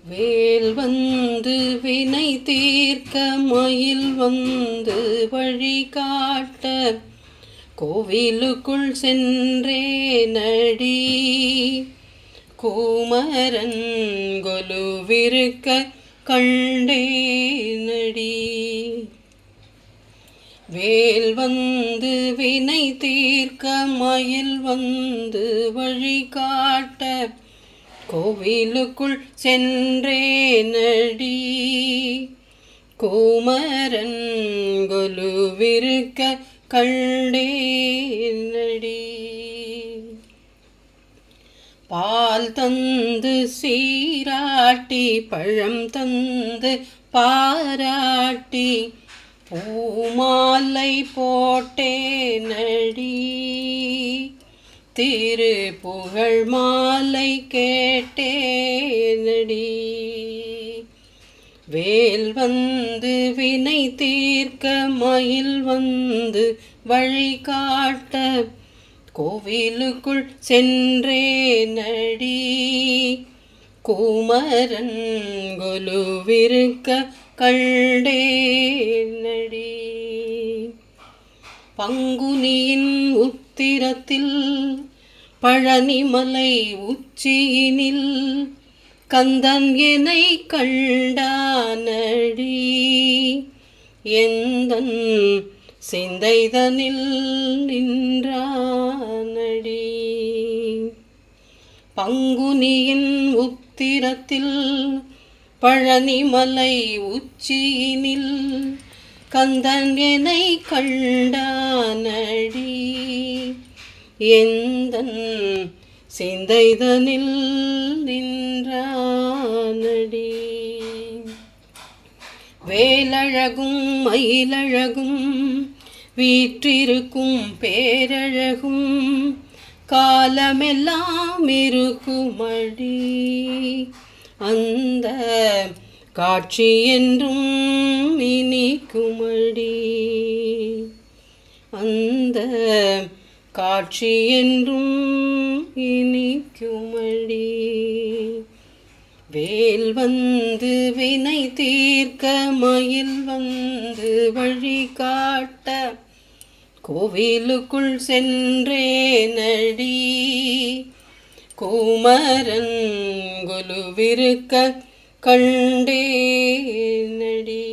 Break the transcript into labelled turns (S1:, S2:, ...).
S1: வேல் வந்து வினை தீர்க்க மயில் வந்து வழி காட்ட கோவிலுக்குள் சென்றே நடி கூமரன் கொலுவிருக்க கண்டே நடி. வேல் வந்து வினை தீர்க்க மயில் வந்து வழி காட்ட கோவிலுக்குள் சென்றே நடி கூமரன் கொலுவிருக்க கண்டே நடி. பால் தந்து சீராட்டி பழம் தந்து பாராட்டி பூமாலை போட்டே நடி திரு புகழ் மாலை கேட்டே நடி. வேல் வந்து வினை தீர்க்க மயில் வந்து வழி காட்ட கோவிலுக்குள் சென்றே நடி கூமரன் கொலுவிருக்க கண்டே நடி. பங்குனியின் உத்திரத்தில் பழனிமலை உச்சியினில் கந்தன் என்னை கண்டானடி எந்தன் சிந்தைதனில் நின்றானடி. பங்குனியின் உத்திரத்தில் பழனிமலை உச்சியினில் கந்தன் என்னை கண்டானடி எந்தன் சிந்தைதனில் நின்றானடி. வேலழகும் மயிலழகும் வீற்றிருக்கும் பேரழகும் காலமெல்லாம் இருக்குமடி அந்த காட்சி என்றும் இனிக்குமடி அந்த காட்சி என்றும் இனிக்குமடி. வேல் வந்து வினை தீர்க்க மயில் வந்து வழி காட்ட கோவிலுக்குள் சென்றே நடி கூமரன் கொலுவிருக்க கண்டே நடி.